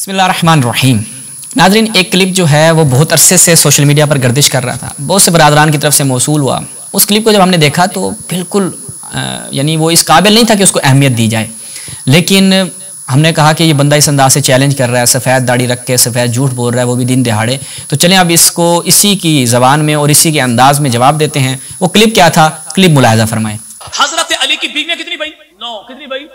बिस्मिल्लाहिर्रहमानिर्रहीम। नाज़रीन, एक क्लिप जो है वो बहुत अरसे से सोशल मीडिया पर गर्दिश कर रहा था, बहुत से बरादरान की तरफ से मौसूल हुआ। उस क्लिप को जब हमने देखा तो बिल्कुल यानी वो इस काबिल नहीं था कि उसको अहमियत दी जाए, लेकिन हमने कहा कि ये बंदा इस अंदाज से चैलेंज कर रहा है, सफ़ेद दाढ़ी रख के सफ़ेद झूठ बोल रहा है, वो भी दिन दिहाड़े। तो चलें अब इसको इसी की ज़बान में और इसी के अंदाज में जवाब देते हैं। वो क्लिप क्या था, क्लिप मुलाहिज़ा फरमाएं। हजरत अली की बीवियां कितनी भाई? 9। कितनी भाई?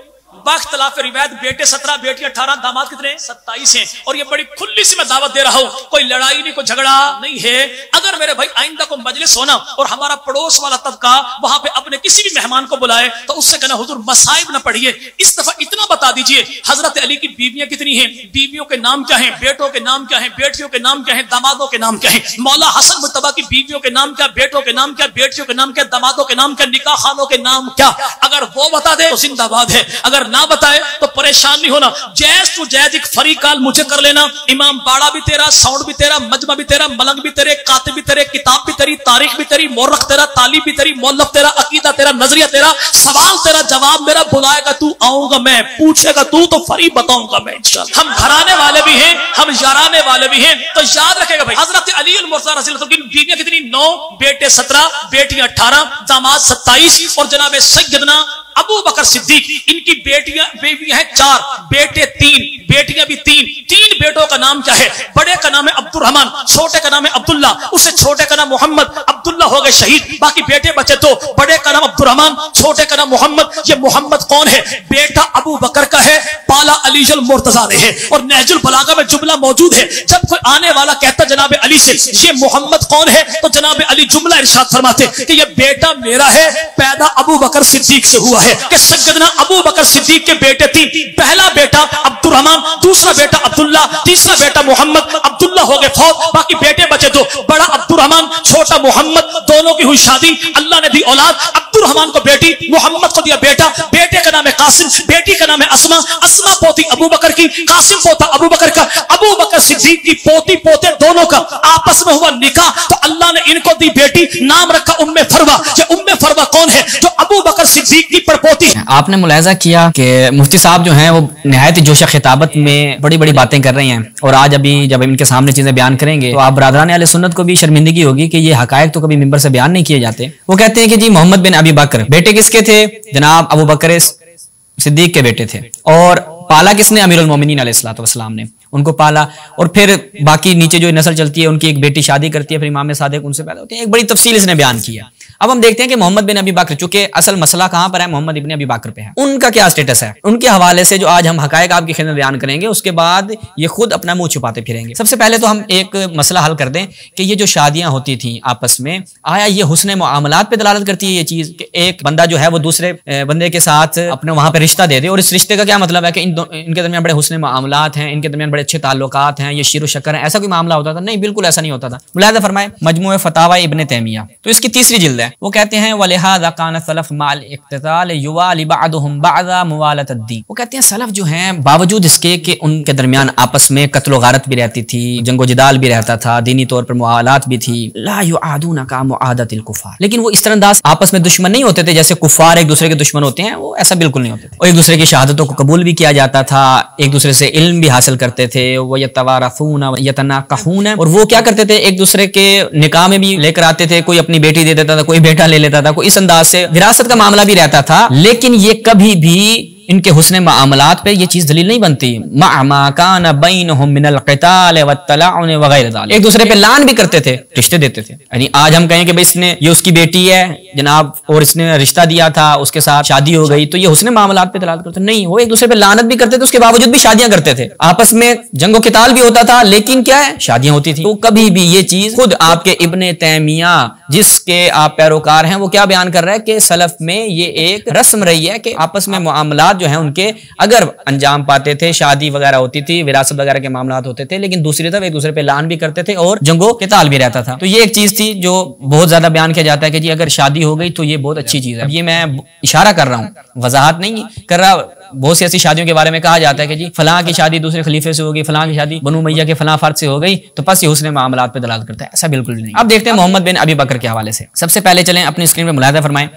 बाख्तलाफ रिवायत बेटे 17, बेटी 18, दामाद कितने? 27 हैं। और ये बड़ी खुली सी मैं दावत दे रहा हूं, कोई लड़ाई नहीं, कोई झगड़ा नहीं है। अगर मेरे भाई आइंदा को मजलिस होना और हमारा पड़ोस वाला तबका वहां पे अपने किसी भी मेहमान को बुलाए तो उससे कहना हुजूर मसाइब ना पढ़िए, इस दफा इतना बता दीजिए हजरत अली की बीवियां कितनी हैं, बीवियों के नाम क्या हैं, बेटों के नाम क्या हैं, बेटियों के नाम क्या हैं, दामादों के नाम क्या हैं, मौला हसन मुर्तबा की बीवियों के नाम क्या, बेटों के नाम क्या, बेटियों के नाम क्या, दामादों के नाम क्या, निकाह खानों के नाम क्या। अगर वो बता दे तो जिंदाबाद है, अगर ना बताए तो परेशान नहीं होना। जैज टू जैज एक फरी कॉल मुझे कर लेना। इमाम बाड़ा भी तेरा, साउंड भी तेरा, मजमा भी तेरा, मलंग भी तेरे, कातिब भी तेरे, किताब भी तेरी, तारीख भी तेरी, मोरख तेरा, तालीब भी तेरी, मौलफ तेरा, अकीदा तेरा, नजरिया तेरा, सवाल तेरा, जवाब मेरा। बुलाएगा तू, आऊंगा मैं, पूछेगा तू तो फरी बताऊंगा मैं इंशाअल्लाह। हम घराने वाले भी हैं, हम याराने वाले भी हैं, तो याद रखेगा भाई हजरत अली मुर्तज़ा रज़ियल्लाहु अन्हु की बीवियां कितनी? 9, बेटे 17, बेटियां 18, दामाद 27 और जनाब सैयदना अबू बकर सिद्दीक, इनकी बेटियां हैं 4, बेटे 3, बेटियां भी 3। 3 बेटों का नाम क्या है? बड़े का नाम है अब्दुर्रहमान, छोटे का नाम है अब्दुल्ला, उससे छोटे का नाम मोहम्मद। अब्दुल्ला हो गए शहीद, बाकी बेटे बचे 2, बड़े का नाम अब्दुर्रहमान, छोटे का नाम मोहम्मद। ये मोहम्मद कौन है? बेटा अबू बकर का है, पाला अलीजुल मुर्तज़ा ने है। और नहजुल बलागा में जुमला मौजूद है, जब कोई आने वाला कहता जनाब अली से ये मोहम्मद कौन है, तो जनाब अली जुमला इरशाद फरमाते कि ये बेटा मेरा है, पैदा अबू बकर सिद्दीक से हुआ है। कि सैयदना अबू बकर सिद्दीक के बेटे 3, पहला बेटा अब्दुर्रहमान, दूसरा बेटा अब्दुल्ला, तीसरा बेटा मोहम्मद। अब्दुल्ला हो गए फौत, बाकी बेटे बचे 2, बड़ा अब्दुर्रहमान, छोटा मोहम्मद। दोनों की हुई शादी, अल्लाह ने दी औलाद। अब्दुर्रहमान को बेटी, मोहम्मद को दिया बेटा। बेटे का नाम है कासिम, बेटी का नाम है अस्मा। अस्मा पोती अबू बकर की, कासिम पोता अबू बकर का। अबू बकर सिद्दीक की पोती पोते दोनों का आपस में हुआ निकाह, तो अल्लाह ने इनको दी बेटी, नाम रखा उम्मे फरवा। ये उम्मे फरवा कौन है? जो अबू बकर सिद्दीक की पड़पोती है। आपने मुलाहिजा किया कि मुफ्ती साहब जो हैं वो निहायत जोश खिताबत में बड़ी बड़ी बातें कर रही हैं, और आज अभी जब इनके सामने चीजें बयान करेंगे तो आप बरादरान अहले सुन्नत को भी शर्मिंदगी होगी कि ये हकायक तो कभी मिंबर से बयान नहीं किए जाते। वो कहते हैं कि जी मोहम्मद बिन अबी बकर बेटे किसके थे? जनाब अबू बकर सिद्दीक के बेटे थे। और पाला किसने? अमीरुल मोमिनीन अलैहिस्सलातु वस्सलाम ने उनको पाला। और फिर बाकी नीचे जो नस्ल चलती है, उनकी एक बेटी शादी करती है, फिर इमाम सादिक उनसे पैदा होते हैं। एक बड़ी तफसील इसने बयान किया। अब हम देखते हैं कि मोहम्मद बिन अबी बकर, चूंकि असल मसला कहां पर है, मोहम्मद इब्न अबी बकर पे है, उनका क्या स्टेटस है, उनके हवाले से जो आज हम हकायक आपकी खिदमत बयान करेंगे, उसके बाद ये खुद अपना मुंह छुपाते फिरेंगे। सबसे पहले तो हम एक मसला हल कर दें कि ये जो शादियां होती थी आपस में, आया ये हुस्न मुआमलात पे दलालत करती है ये चीज कि एक बंदा जो है वो दूसरे बंदे के साथ अपने वहां पे रिश्ता दे दे? और इस रिश्ते का क्या मतलब है कि इनके दरमियान बड़े हुस्न मुआमलात हैं, इनके दरमियान बड़े अच्छे ताल्लुकात हैं, ये शीर शक्कर है, ऐसा कोई मामला होता था? नहीं, बिल्कुल ऐसा नहीं होता था। मुलाहिज़ा फरमाए मजमू फतावा इब्न तैमिया, तो इसकी 3री जिल्द है। वो कहते हैं वलिहाज़ा कान सलफ माल इक्तिताल युवाली बअदुहुम बअदा मुवालत अद्दीन। वो कहते हैं सलफ जो हैं बावजूद इसके कि उनके दरमियान आपस में कत्ल गारत भी रहती थी, जंगो जिदाल भी रहता था, दीनी तौर पर मुआलात भी थी, ला युआदूना का मुआदतिल कुफार, लेकिन वो इस तरह अंदाज आपस में दुश्मन नहीं होते थे जैसे कुफार एक दूसरे के दुश्मन होते हैं। वो ऐसा बिल्कुल नहीं होते थे। और एक दूसरे की शहादतों को कबूल भी किया जाता था, एक दूसरे से इल्म भी हासिल करते थे। वो यतवारसूना यतनाकहून, और वो क्या करते थे, एक दूसरे के निकाह में भी लेकर आते थे, कोई अपनी बेटी दे देता था, कोई बेटा ले लेता था, कोई इस अंदाज से विरासत का मामला भी रहता था। लेकिन ये कभी भी इनके हुस्न मामलात पे ये चीज दलील नहीं बनती। मा कान बैनहुम मिनल क़िताल वत्तलाउन वगैरह ज़ालिक, एक दूसरे पे लान भी करते थे, रिश्ते देते थे। यानी आज हम कहें कि भाई इसने ये उसकी बेटी है जनाब और इसने रिश्ता दिया था, उसके साथ शादी हो गई, तो ये हुस्न मामलात पे दलालत करते नहीं। वो एक दूसरे पे लानत भी करते थे, उसके बावजूद भी शादियां करते थे, आपस में जंगो क़िताल भी होता था, लेकिन क्या है, शादियां होती थी। तो कभी भी ये चीज खुद आपके इब्ने तैमिया जिसके आप पैरोकार हैं, वो क्या बयान कर रहा है कि सलफ में ये एक रस्म रही है कि आपस में मामलात जो है उनके अगर अंजाम पाते थे, शादी वगैरह होती थी, विरासत वगैरह के मामलात होते थे, लेकिन दूसरी तरफ एक दूसरे पे लान भी करते थे और जंगो क़िताल भी रहता था। तो ये एक चीज थी जो बहुत ज्यादा बयान किया जाता है कि जी अगर शादी हो गई तो ये बहुत अच्छी चीज है। ये मैं इशारा कर रहा हूँ, वजाहत नहीं कर रहा। बहुत सी ऐसी शादियों के बारे में कहा जाता है कि जी फलां की शादी दूसरे खलीफे से होगी, फलां की शादी बनु उमैया के फलां फर्द से हो गई, तो बस ये हुस्न मामलात पे दलालत करता है। ऐसा बिल्कुल भी नहीं। अब देखते हैं मोहम्मद बिन अबी बकर के हवाले से। सबसे पहले चलें अपनी स्क्रीन पे मुलाहिजा फरमाएं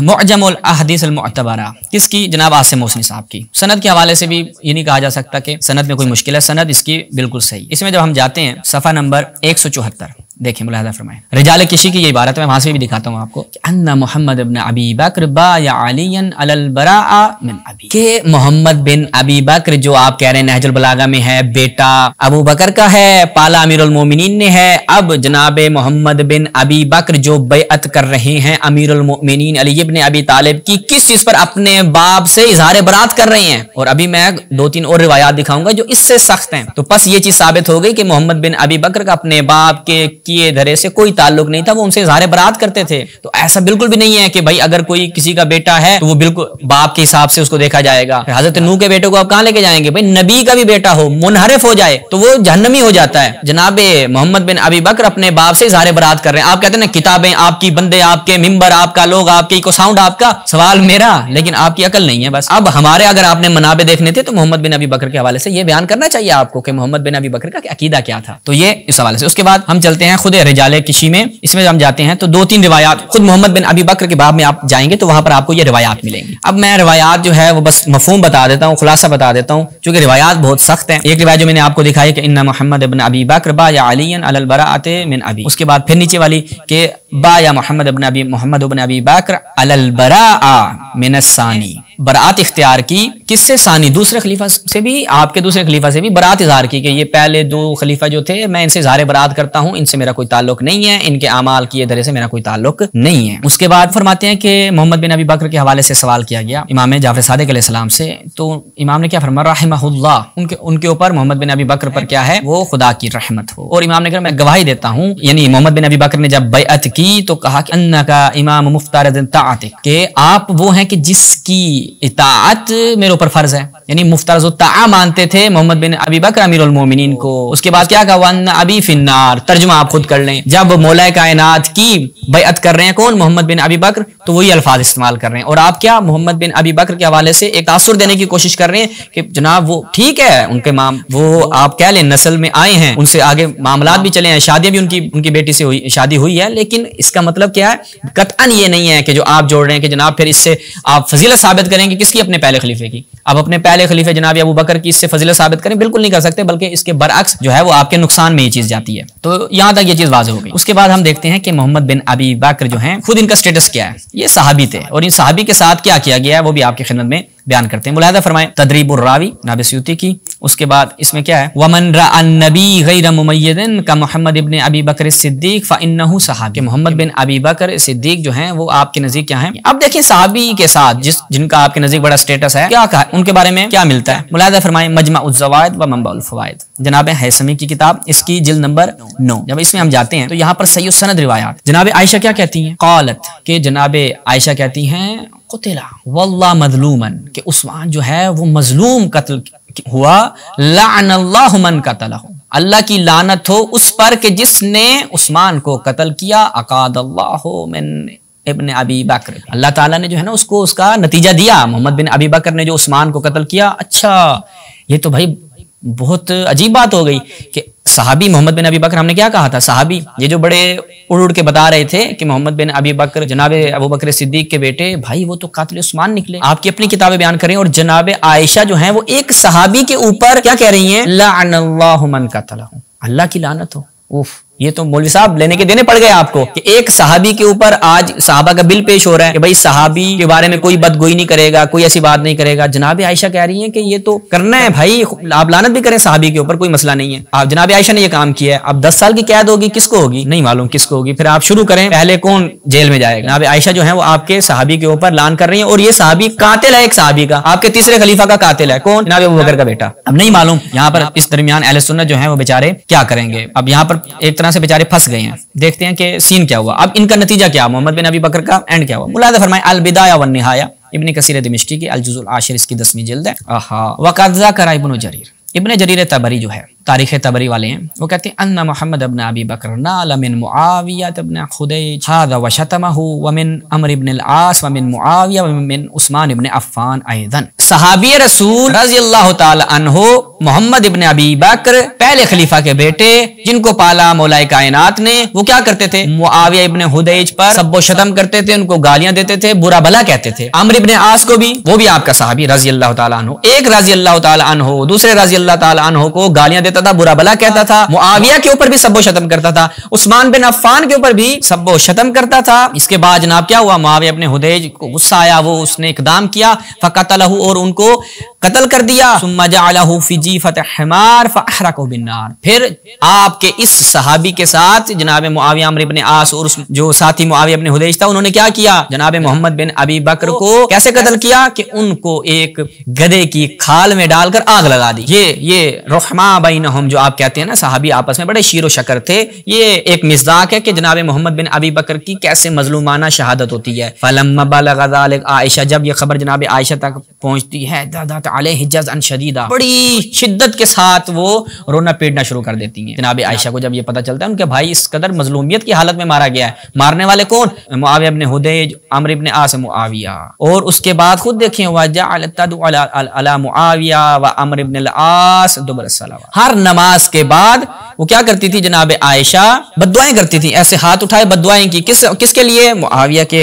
मुअजमुल अहदीस अल मुअतबरा, किसकी? जनाब आसिम मोसनी साहब की। सनद के हवाले से भी ये नहीं कहा जा सकता कि सनद में कोई मुश्किल है, सनद इसकी बिल्कुल सही। इसमें जब हम जाते हैं सफ़ा नंबर 174, देखें मुलाहिजा फरमाएं। रिजाल किशी की ये इबारत है, मैं वहां से भी दिखाता हूँ आपको। अन्ना मोहम्मद इब्न अबी बकर बाया अलियन अलल बराआ मिन अबी, के मोहम्मद बिन अबी बकर जो आप कह रहे हैं नहजुल बलागा में है, बेटा अबू बकर का है, पाला अमीरुल मोमिनीन ने है। अब जनाब मोहम्मद बिन अबी बकर जो बैअत कर रहे हैं अमीरुल मोमिनीन अली इब्न अबी तालिब की, किस चीज पर? अपने बाप से इजहार बरात कर रहे हैं। और अभी मैं 2-3 और रिवायात दिखाऊंगा जो इससे सख्त हैं। तो बस ये चीज साबित हो गई कि मोहम्मद बिन अबी बकर का अपने बाप के किए धरे से कोई ताल्लुक नहीं था, वो उनसे इजहार बरात करते थे। तो ऐसा बिल्कुल भी नहीं है कि भाई अगर कोई किसी का बेटा है तो वो बिल्कुल बाप के हिसाब से उसको देखा जाएगा। हजरत नूह के बेटे को आप कहां लेके जाएंगे? भाई नबी का भी बेटा हो, मुनहरिफ हो जाए तो वो जहन्नमी हो जाता है। जनाबे मोहम्मद बिन अबी बकर अपने बाप से इजहार बरात कर रहे हैं। आप कहते हैं ना किताबें आपकी, बंदे आपके, मिंबर आपका, लोग आपके, इको साउंड आपका, सवाल मेरा, लेकिन आपकी अकल नहीं है बस। अब हमारे अगर आपने मनाबे देखने थे तो मोहम्मद बिन अबी बकर के हवाले से ये बयान करना चाहिए आपको कि मोहम्मद बिन अबी बकर का अकीदा क्या था। तो ये इस हवाले से। उसके बाद हम चलते हैं खुद रिजाले किशी में, इसमें हम जाते हैं तो 2-3 रिवायात खुद मोहम्मद बिन अबी बकर के बाब में आप जाएंगे तो वहां पर आपको ये रिवायात मिलेंगी। अब मैं रिवायात जो है वो बस मफहूम बता देता हूँ, खुलासा बता देता हूँ, क्योंकि रिवायात बहुत सख्त है। एक रिवायत जो मैंने आपको दिखाई कि इन्ना मोहम्मद इब्न अबी बकर बाया अलियन अलल बराअते मिन अबी। उसके बाद फिर नीचे वाली के बाया मोहम्मद इब्न अबी बकर अलल बराआ मिन अस्सानी, बरात इख्तियार की किससे? सानी, दूसरे खलीफा से भी, आपके दूसरे खलीफा से भी बरात इजहार की कि ये पहले 2 खलीफा जो थे मैं इनसे इजहार बरात करता हूँ, इनसे मेरा कोई ताल्लुक नहीं है, इनके आमाल किए धरे से मेरा कोई ताल्लुक नहीं है। उसके बाद फरमाते हैं कि मोहम्मद बिन अबी बकर के हवाले से सवाल किया गया इमाम जाफर सादिक अलैहिस्सलाम से, तो इमाम ने क्या फरमाया? रहमहुल्लाह, उनके ऊपर मोहम्मद बिन अबी बकर पर क्या है? वो खुदा की रहमत हो। और इमाम ने कहा मैं गवाही देता हूँ, यानी मोहम्मद बिन अबी बकर ने जब बैअत की तो कहा कि अन्नका इमाम मुफ्तारिद ताअतिक, कि आप वो हैं कि जिसकी इताअत मेरे ऊपर फर्ज है, यानी मुफ्तारिज़ ताआ मानते थे मोहम्मद बिन अबी बकर अमीरुल मोमिनीन को। उसके बाद क्या कहा? वन अबी फिन्नार, तर्जुमा आप खुद कर लें। जब मौला कायनात की बैअत कर रहे हैं कौन? मोहम्मद बिन अबी बकर, तो वही अल्फाज इस्तेमाल कर रहे हैं। और आप क्या मोहम्मद बिन अबी बकर के हवाले से एक तासुर देने की कोशिश कर रहे हैं कि जनाब वो ठीक है, उनके वो आप कह लें नस्ल में आए हैं, उनसे आगे मामलात भी चले हैं, शादियां भी उनकी बेटी से शादी हुई है, लेकिन इसका मतलब क्या है? कतअन ये नहीं है कि जो आप जोड़ रहे हैं कि जनाब फिर इससे आप फजीलत साबित करेंगे किसकी? अपने पहले खलीफे की। आप अपने पहले खलीफे जनाब अबू बकर की इससे फजीलत साबित करें, बिल्कुल नहीं कर सकते, बल्कि इसके बरअक्स जो है वो आपके नुकसान में ये चीज जाती है। तो यहां तक ये चीज वाज़ेह हो गई। उसके बाद हम देखते हैं कि मोहम्मद बिन अबी बकर जो हैं खुद इनका स्टेटस क्या है। ये सहाबी थे और इन सहाबी के साथ क्या किया गया है वो भी आपकी खिदमत में बयान करते हैं। मुलाहिजा फरमाएं तदरीबुर रावी नाबी सयूती की। उसके बाद इसमें क्या है? वमन रअन नबी गैर मुमय्यदिन का मोहम्मद इब्न अबी बकर सिद्दीक फइन्नहु सहाबी, मोहम्मद बिन अबी बकर सिद्दीक जो हैं वो आपके नजदीक क्या हैं? अब देखिए सहाबी के साथ जिनका आपके नजदीक बड़ा स्टेटस है, क्या कहा उनके बारे में क्या मिलता है? मुलाहिजा फरमाएं मजमाउज़ ज़वाइद व मंबाउल फ़वाइद, जनाब हैसमी की किताब, इसकी जिल्द नंबर 9। जब इसमें हम जाते हैं तो यहाँ पर सही सनद रिवायात जनाब आयशा क्या कहती हैं? क़ालत के जनाब आयशा कहती हैं कुतिला वल्लाह मज़लूमन, कि उस्मान जो है वो मजलूम कत्ल हुआ, लअनल्लाहु मन कतलहु, अल्लाह की लानत हो उस पर कि जिसने उस्मान को कत्ल किया। अकादल्लाहु मिन इब्न अबी बकर, अल्लाह ताला ने जो है ना उसको उसका नतीजा दिया। मोहम्मद बिन अबी बकर ने जो उस्मान को कत्ल किया। अच्छा, ये तो भाई बहुत अजीब बात हो गई कि सहाबी मोहम्मद बिन अबी बकर, हमने क्या कहा था? सहाबी ये जो बड़े उड़ उड़ के बता रहे थे कि मोहम्मद बिन अबी बकर जनाब अबू बकर सिद्दीक के बेटे, भाई वो तो कातिल उस्मान निकले। आपकी अपनी किताबें बयान करें और जनाब आयशा जो है वो एक सहाबी के ऊपर क्या कह रही हैं? लअनल्लाहु मन कतलहु, अल्लाह की लानत हो। उफ, ये तो मौलवी साहब लेने के देने पड़ गए आपको कि एक सहाबी के ऊपर आज सहाबा का बिल पेश हो रहा है कि भाई सहाबी के बारे में कोई बदगोई नहीं करेगा, कोई ऐसी बात नहीं करेगा। जनाब आयशा कह रही हैं कि ये तो करना है भाई, आप लानत भी करें सहाबी के ऊपर, कोई मसला नहीं है। आप जनाब आयशा ने ये काम किया है। अब 10 साल की कैद होगी, किसको होगी? नहीं मालूम किसको होगी। फिर आप शुरू करें, पहले कौन जेल में जाएगा? जनाब आयशा जो है वो आपके सहाबी के ऊपर लान कर रही है और ये सहाबी कातिल है, एक सहाबी का, आपके तीसरे खलीफा का कातिल है। कौन? जनाब अबू बकर का बेटा। अब नहीं मालूम यहाँ पर इस दरमियान अहले सुन्नत जो है वो बेचारे क्या करेंगे। अब यहाँ पर एक तरह से बेचारे फंस गए हैं। देखते हैं कि सीन क्या हुआ। अब इनका नतीजा क्या? मोहम्मद बिन अबी बकर का एंड क्या हुआ? मुलाहिजा फरमाएं अल बिदाया वन निहाया, इब्न कसीर दिमिश्की की अल जुज़ुल आशिर, इसकी 10वीं जिल्द है। व क़द ज़करा इब्न जरीर तबरी जो है तारीख तबरी वाले हैं, वो कहते हैं अन्ना मोहम्मद इब्न अबी बकर नाला मिन मुआविया इब्न खुदैज हादा व शतमहु व मिन अम्र इब्न अल-आस व मिन मुआविया व मिन उस्मान इब्न अफ़्फ़ान अयदन। सहाबी रसूल रज़ियल्लाहु ताला अन्हु मोहम्मद इब्न अबी बकर पहले खलीफा के बेटे जिनको पाला मौलाए कायनात ने, वो क्या करते थे? मुआविया इब्न हुदैज पर सब्बो शतम करते थे, उनको गालियां देते थे, बुरा भला कहते थे। अम्र इब्न आस को भी, वो भी आपका सहाबी रज़ियल्लाहु ताला अन्हु, एक रज़ियल्लाहु ताला अन्हु दूसरे रज़ियल्लाहु ताला अन्हु को गालियां देता था, बुरा भला कहता था। मुआविया के ऊपर भी सब्बो शतम करता था, उस्मान बिन अफ़्फ़ान के ऊपर भी सब्बो शतम करता था। इसके बाद जनाब क्या हुआ? मुआविया इब्न हुदैज को गुस्सा आया, वो उसने इक़दाम किया, फ़क़तलहु, और उनको कत्ल कर दिया। सुम्मा जअलहु फ़ी जीफ़त हिमार फ़अहरक़हु बिन्नार। फिर आपके इस सहाबी के साथ जनाब मुआविया अम्र इब्न आस और जो साथी मुआविया इब्न हुदैज था, उन्होंने क्या किया? जनाब मोहम्मद बिन अबी बकर को कैसे कत्ल किया कि उनको एक गधे की खाल में डालकर आग लगा दी। ये रहमा बैनहुम, जो आप कहते हैं ना सहाबी आपस में बड़े शीरो शकर थे, ये एक मिज़ाक है कि जनाब मोहम्मद बिन अबी बकर की कैसे मजलूमाना शहादत होती है। फलम्मा बलग़ ज़ालिक आयशा, जब ये खबर जनाब आयशा तक पहुंचती है, दादात अलैहि जज़अन शदीदा, बड़ी शिद्दत के साथ वो रोना पीटना शुरू कर देती हैं। जनाब आयशा को जब ये पता चलता है उनके भाई इस कदर मजलूमियत की हालत में मारा गया है। मारने वाले कौन? मुआविया इब्न हुदैज, अम्र इब्न आस मुआविया। और उसके बाद खुद देखें, वजअल तदउ अला मुआविया व अम्र इब्न अल-आस दुबर सलावत। हर नमाज के बाद वो क्या करती थी? जनाब आयशा बद्दुआएं करती थी, ऐसे हाथ उठाए बद्दुआएं की। किसके लिए? मुआविया के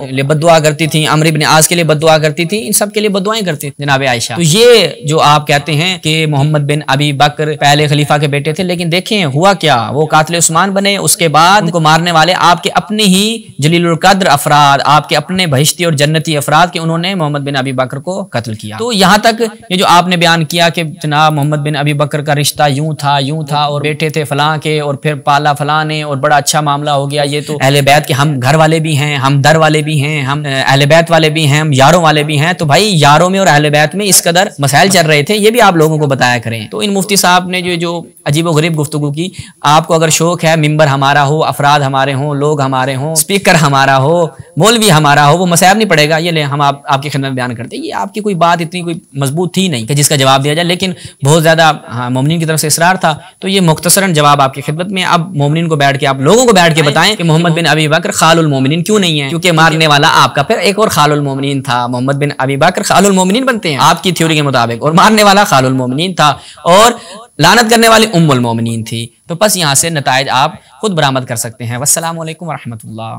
लिए बद्दुआ करती थी, अम्र इब्न आस के लिए बद्दुआ करती थी, इन सब के लिए बद्दुआएं करती थी जनाब आयशा। तो ये जो आप कहते हैं कि मोहम्मद बिन अबी बकर पहले खलीफा के बेटे थे, लेकिन देखें हुआ क्या? वो कातिल उस्मान बने, उसके बाद उनको मारने वाले आपके अपने ही जलीलुल कद्र अफराद, आपके अपने बहिश्ती और जन्नती अफराद के, उन्होंने मोहम्मद बिन अबी बकर को कत्ल किया। तो यहाँ तक ये जो आपने बयान किया कि जनाब मोहम्मद बिन अबी बकर का रिश्ता यूं था और बेटे थे फलां के और फिर पाला फलां ने और बड़ा अच्छा मामला हो गया, ये तो अहले बैत के हम घर वाले भी हैं, हम दर वाले भी हैं, हम अहले बैत वाले भी हैं, हम यारों वाले भी हैं। तो भाई यारों में और अहले बैत में इस कदर मसाइल चल रहे थे, ये भी आप लोगों को बताया करें। तो इन मुफ्ती साहब ने जो अजीब गरीब गुफ्तगू की, आपको अगर शौक है मिंबर हमारा हो, अफराद हमारे हों, लोग हमारे हों, स्पीकर हमारा हो, मौलवी हमारा हो, वो मसाइब नहीं पड़ेगा, ये ले हम आपकी खिदमत बयान करते हैं। ये आपकी कोई बात इतनी कोई मजबूत थी नहीं कि जिसका जवाब दिया जाए, लेकिन बहुत ज्यादा मोमिनीन की तरफ से इसरार था, तो ये मुख्तसरन जवाब आपकी खिदमत में। अब मोमिनीन को बैठ के आप लोगों को बैठ के बताएं कि मोहम्मद बिन अबी बकर खालुल मोमिनीन क्यों नहीं है? क्योंकि मारने वाला आपका फिर एक और खालुल मोमिनीन था। मोहम्मद बिन अबी बकर खालुल मोमिनीन बनते हैं आपकी थ्योरी के मुताबिक, और मारने वाला खालुल मोमिनीन था और लानत करने वाली उम्मुल मोमिनीन थी। तो बस यहाँ से नताइज आप खुद बरामद कर सकते हैं। वस्सलामु अलैकुम व रहमतुल्लाह।